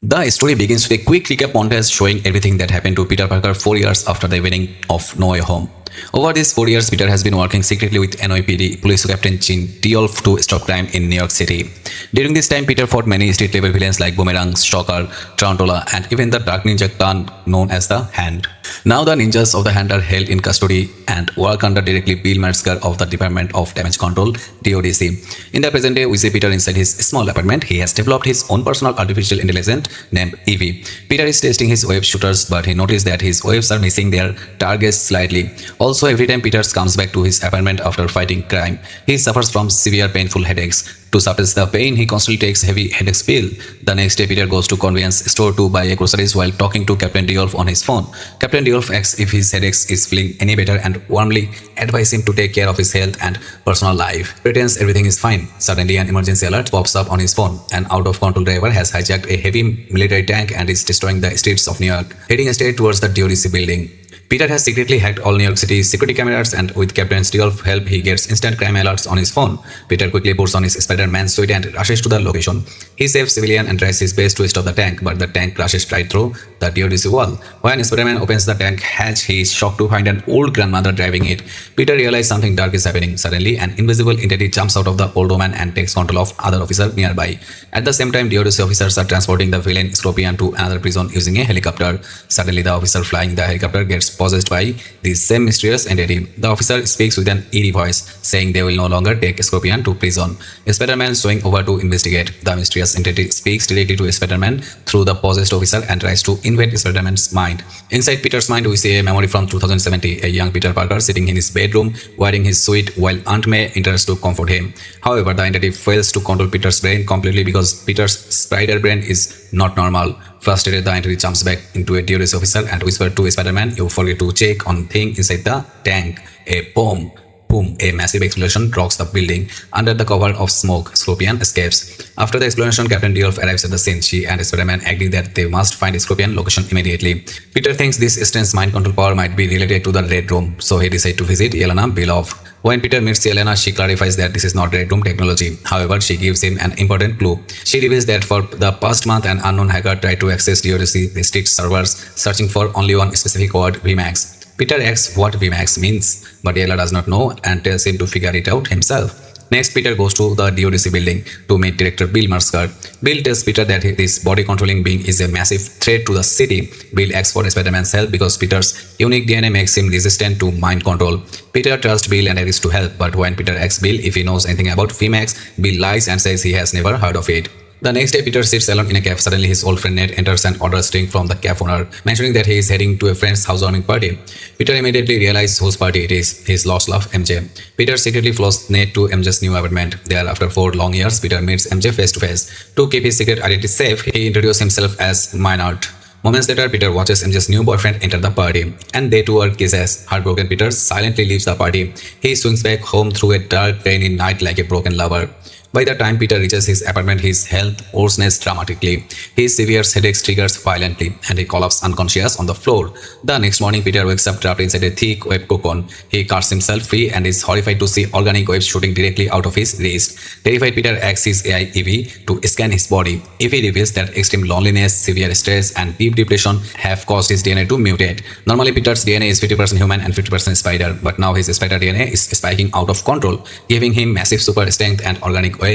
The story begins with a quick recap montage showing everything that happened to Peter Parker 4 years after the winning of No Way Home. Over these 4 years, Peter has been working secretly with NYPD Police Captain Jean Diolf to stop crime in New York City. During this time, Peter fought many street-level villains like Boomerang, Stalker, Tarantula, and even the Dark Ninja clan known as the Hand. Now the ninjas of the Hand are held in custody and work under directly Bill Metzger of the Department of Damage Control (DODC). In the present day, we see Peter inside his small apartment. He has developed his own personal artificial intelligence named Evie. Peter is testing his web shooters, but he noticed that his webs are missing their targets slightly. Also, every time Peter comes back to his apartment after fighting crime, he suffers from severe painful headaches. To suppress the pain, he constantly takes heavy headache pill. The next day, Peter goes to convenience store to buy groceries while talking to Captain Diolf on his phone. Captain Diolf asks if his headache is feeling any better and warmly advises him to take care of his health and personal life. Pretends everything is fine. Suddenly, an emergency alert pops up on his phone. An out-of-control driver has hijacked a heavy military tank and is destroying the streets of New York, heading straight towards the DODC building. Peter has secretly hacked all New York City's security cameras, and with Captain Diolf's help, he gets instant crime alerts on his phone. Peter quickly puts on his Spider-Man suit and rushes to the location. He saves civilian and tries his best to stop the tank, but the tank crashes right through the DODC wall. When Spider-Man opens the tank hatch, he is shocked to find an old grandmother driving it. Peter realizes something dark is happening. Suddenly, an invisible entity jumps out of the old woman and takes control of other officers nearby. At the same time, DODC officers are transporting the villain Scorpion to another prison using a helicopter. Suddenly, the officer flying the helicopter gets possessed by the same mysterious entity. The officer speaks with an eerie voice, saying they will no longer take Scorpion to prison. Spider-Man is going over to investigate. The mysterious entity speaks directly to Spider-Man through the possessed officer and tries to invade Spider-Man's mind. Inside Peter's mind, we see a memory from 2070, a young Peter Parker sitting in his bedroom wearing his suit while Aunt May enters to comfort him. However, the entity fails to control Peter's brain completely because Peter's spider brain is not normal. Frustrated, the entity jumps back into a DODC officer and whispers to Spider-Man, "You forget to check on thing inside the tank." A boom! Boom! A massive explosion rocks the building. Under the cover of smoke, Scorpion escapes. After the explosion, Captain Diolf arrives at the scene. She and Spider-Man agree that they must find Scorpion location immediately. Peter thinks this strange mind control power might be related to the Red Room, so he decides to visit Yelena Belov. When Peter meets Yelena, she clarifies that this is not Red Room technology. However, she gives him an important clue. She reveals that for the past month, an unknown hacker tried to access DODC restrict servers, searching for only one specific word, VMAX. Peter asks what VMAX means, but Yelena does not know and tells him to figure it out himself. Next, Peter goes to the DODC building to meet Director Bill Metzger. Bill tells Peter that this body-controlling being is a massive threat to the city. Bill asks for Spider-Man's help because Peter's unique DNA makes him resistant to mind control. Peter trusts Bill and agrees to help, but when Peter asks Bill if he knows anything about VMAX, Bill lies and says he has never heard of it. The next day, Peter sits alone in a caf. Suddenly, his old friend Ned enters and orders a drink from the caf owner, mentioning that he is heading to a friend's housewarming party. Peter immediately realizes whose party it is, his lost love, MJ. Peter secretly follows Ned to MJ's new apartment. There, after 4 long years, Peter meets MJ face to face. To keep his secret identity safe, he introduces himself as Maynard. Moments later, Peter watches MJ's new boyfriend enter the party, and they two are kisses. Heartbroken, Peter silently leaves the party. He swings back home through a dark, rainy night like a broken lover. By the time Peter reaches his apartment, his health worsens dramatically. His severe headache triggers violently, and he collapses unconscious on the floor. The next morning, Peter wakes up trapped inside a thick web cocoon. He cuts himself free and is horrified to see organic webs shooting directly out of his wrist. Terrified, Peter asks his AI Evie to scan his body. Evie reveals that extreme loneliness, severe stress, and deep depression have caused his DNA to mutate. Normally, Peter's DNA is 50% human and 50% spider, but now his spider DNA is spiking out of control, giving him massive super strength and organic webs.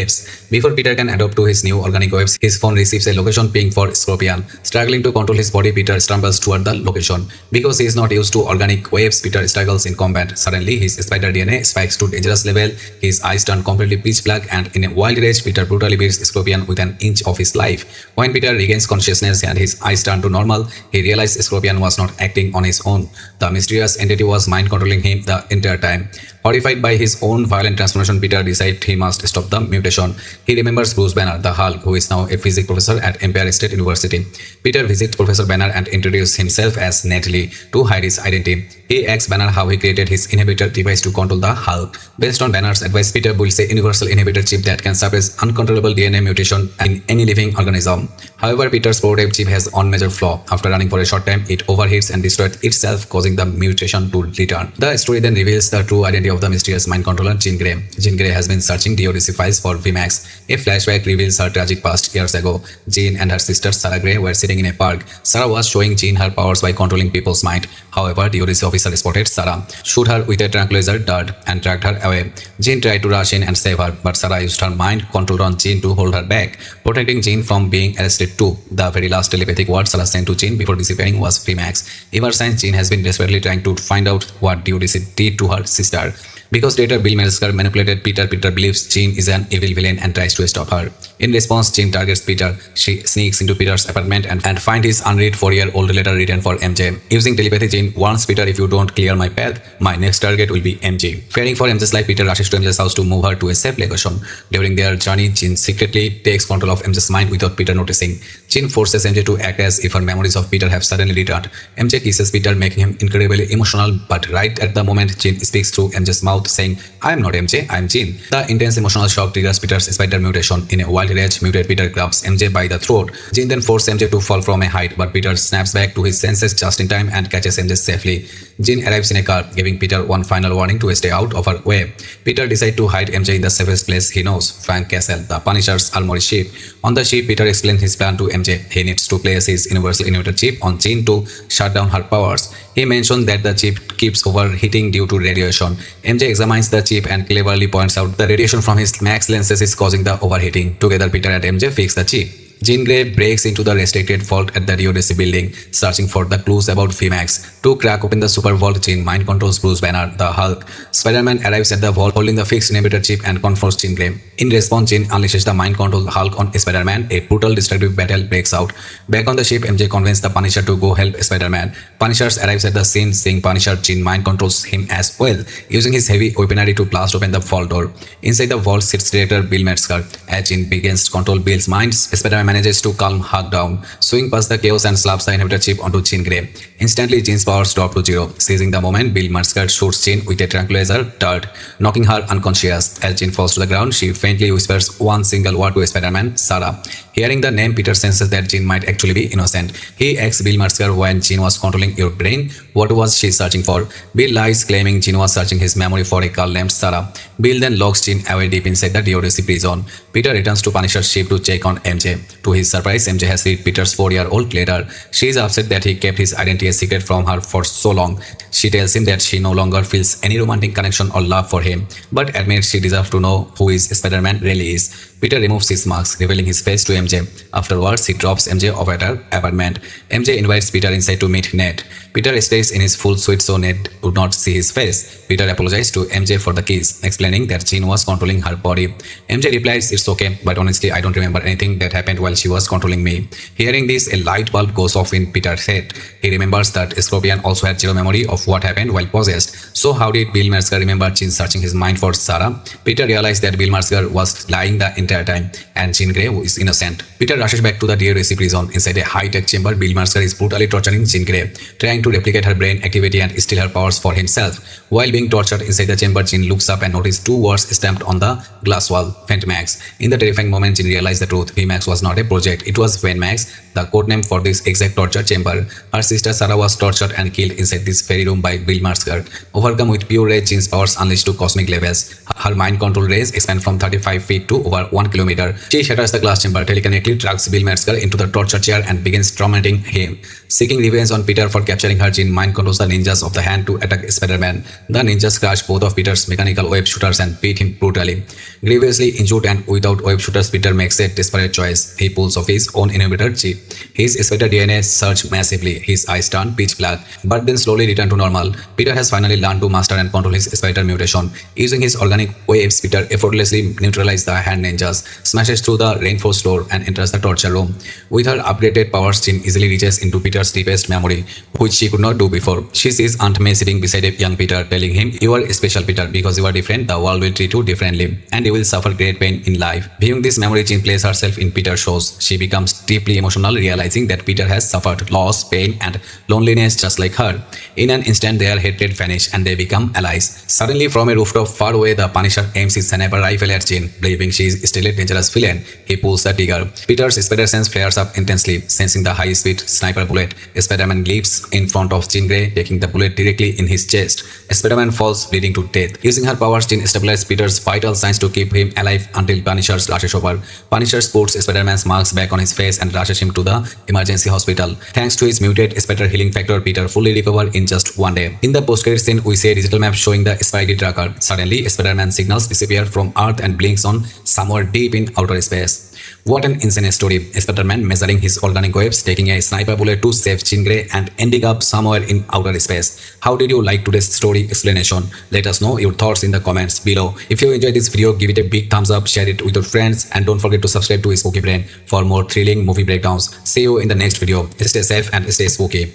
Before Peter can adapt to his new organic webs, his phone receives a location ping for Scorpion. Struggling to control his body, Peter stumbles toward the location. Because he is not used to organic webs, Peter struggles in combat. Suddenly, his spider DNA spikes to dangerous level. His eyes turn completely pitch black, and in a wild rage, Peter brutally beats Scorpion with an inch of his life. When Peter regains consciousness and his eyes turn to normal, he realizes Scorpion was not acting on his own. The mysterious entity was mind controlling him the entire time. Horrified by his own violent transformation, Peter decides he must stop the mutation. He remembers Bruce Banner, the Hulk, who is now a physics professor at Empire State University. Peter visits Professor Banner and introduces himself as Natalie to hide his identity. He asks Banner how he created his inhibitor device to control the Hulk. Based on Banner's advice, Peter builds a universal inhibitor chip that can suppress uncontrollable DNA mutation in any living organism. However, Peter's prototype chip has one major flaw. After running for a short time, it overheats and destroys itself, causing the mutation to return. The story then reveals the true identity of the mysterious mind controller, Jean Grey. Jean Grey has been searching DODC files for VMAX. A flashback reveals her tragic past years ago. Jean and her sister Sarah Gray were sitting in a park. Sarah was showing Jean her powers by controlling people's mind. However, the DODC officer spotted Sarah, shoot her with a tranquilizer dart, and dragged her away. Jean tried to rush in and save her, but Sarah used her mind control on Jean to hold her back, protecting Jean from being arrested too. The very last telepathic word Sarah sent to Jean before disappearing was VMAX. Ever since, Jean has been desperately trying to find out what DODC did to her sister. Because later Bill Metzger manipulated Peter, Peter believes Jean is an evil villain and tries to stop her. In response, Jean targets Peter. She sneaks into Peter's apartment and finds his unread 4-year-old letter written for MJ. Using telepathy, Jean warns Peter, if you don't clear my path, my next target will be MJ. Fearing for MJ's life, Peter rushes to MJ's house to move her to a safe location. During their journey, Jean secretly takes control of MJ's mind without Peter noticing. Jean forces MJ to act as if her memories of Peter have suddenly returned. MJ kisses Peter, making him incredibly emotional, but right at the moment, Jean speaks through MJ's mouth, saying, I am not MJ, I am Jean. The intense emotional shock triggers Peter's spider mutation. In a wild rage, mutate Peter grabs MJ by the throat. Jean then forces MJ to fall from a height, but Peter snaps back to his senses just in time and catches MJ safely. Jean arrives in a car, giving Peter one final warning to stay out of her way. Peter decides to hide MJ in the safest place he knows, Frank Castle, the Punisher's armory ship. On the ship, Peter explains his plan to MJ. He needs to place his universal inhibitor chip on Jean to shut down her powers. He mentioned that the chip keeps overheating due to radiation. MJ examines the chip and cleverly points out the radiation from his max lenses is causing the overheating. Together, Peter and MJ fix the chip. Jean Grey breaks into the restricted vault at the DODC building, searching for the clues about VMAX. To crack open the super vault, Jean mind controls Bruce Banner, the Hulk. Spider-Man arrives at the vault holding the fixed inhibitor chip and confronts Jean Grey. In response, Jean unleashes the mind control Hulk on Spider-Man. A brutal destructive battle breaks out. Back on the ship, MJ convinces the Punisher to go help Spider-Man. Punisher arrives at the scene. Seeing Punisher, Jean mind controls him as well, using his heavy weaponry to blast open the vault door. Inside the vault sits director Bill Metzger. As Jean begins to control Bill's mind, Spider-Man manages to calm Hulk down, swing past the chaos and slaps the inhibitor chip onto Jean Grey. Instantly, Jean's powers drop to zero. Seizing the moment, Bill Metzger shoots Jean with a tranquilizer dart, knocking her unconscious. As Jean falls to the ground, she faintly whispers one single word to Spider-Man, Sarah. Hearing the name, Peter senses that Jean might actually be innocent. He asks Bill Metzger, when Jean was controlling your brain, what was she searching for? Bill lies, claiming Jean was searching his memory for a girl named Sarah. Bill then locks Jean away deep inside the DODC prison. Peter returns to Punisher's ship to check on MJ. To his surprise, MJ has read Peter's 4-year-old letter. She is upset that he kept his identity a secret from her for so long. She tells him that she no longer feels any romantic connection or love for him, but admits she deserves to know who his Spider-Man really is. Peter removes his mask, revealing his face to MJ. Afterwards, he drops MJ off at her apartment. MJ invites Peter inside to meet Ned. Peter stays in his full suit so Ned would not see his face. Peter apologizes to MJ for the kiss, explaining that Jean was controlling her body. MJ replies, it's okay, but honestly, I don't remember anything that happened while she was controlling me. Hearing this, a light bulb goes off in Peter's head. He remembers that Scorpion also had zero memory of what happened while possessed. So how did Bill Metzger remember Jean searching his mind for Sarah? Peter realized that Bill Metzger was lying the entire time, and Jean Grey is innocent. Peter rushes back to the DODC prison. Inside a high-tech chamber, Bill Metzger is brutally torturing Jean Grey, trying to replicate her brain activity and steal her powers for himself. While being tortured inside the chamber, Jean looks up and notices two words stamped on the glass wall, VMAX. In the terrifying moment, Jean realized the truth. VMAX was not a project, it was VMAX, the codename for this exact torture chamber. Her sister Sarah was tortured and killed inside this very room by Bill Metzger. Overcome with pure rage, Jean's powers unleashed to cosmic levels. Her mind control rays expand from 35 feet to over 1 kilometer. She shatters the glass chamber, telekinetically drags Bill Metzger into the torture chair and begins tormenting him. Seeking revenge on Peter for capturing her, Jean mind controls the ninjas of the hand to attack Spider-Man. The ninjas crush both of Peter's mechanical web shooters and beat him brutally. Grievously injured and without web shooters, Peter makes a desperate choice. He pulls off his own inhibitor chip. His spider DNA surges massively. His eyes turn pitch black, but then slowly return to normal. Peter has finally learned to master and control his spider mutation. Using his organic waves, Peter effortlessly neutralizes the hand ninjas, smashes through the reinforced door, and enters the torture room. With her upgraded powers, Jean easily reaches into Peter's deepest memory, which she could not do before. She sees Aunt May sitting beside a young Peter, telling him, "You are special, Peter, because you are different. The world will treat you differently, and you will suffer great pain in life." Viewing this memory, Jean places herself in Peter's shoes. She becomes deeply emotional, realizing that Peter has suffered loss, pain, and loneliness just like her. In an instant, their hatred vanishes and they become allies. Suddenly, from a rooftop far away, the Punisher aims his sniper rifle at Jean. Believing she is still a dangerous villain, he pulls the trigger. Peter's spider sense flares up intensely, sensing the high-speed sniper bullet. Spider-Man leaps in front of Jean Grey, taking the bullet directly in his chest. Spider-Man falls, bleeding to death. Using her powers, Jean stabilizes Peter's vital signs to keep him alive until Punisher rushes over. Punisher puts Spider-Man's marks back on his face and rushes him to the emergency hospital. Thanks to his mutate spider healing factor, Peter fully recovered in just one day. In the post-credit scene, we see a digital map showing the Spidey tracker. Suddenly, Spider-Man signals disappear from Earth and blinks on somewhere deep in outer space. What an insane story. Spider-Man measuring his organic webs, taking a sniper bullet to save Jean Grey and ending up somewhere in outer space. How did you like today's story explanation? Let us know your thoughts in the comments below. If you enjoyed this video, give it a big thumbs up, share it with your friends, and don't forget to subscribe to Spooky Brain for more thrilling movie breakdowns. See you in the next video. Stay safe and stay spooky.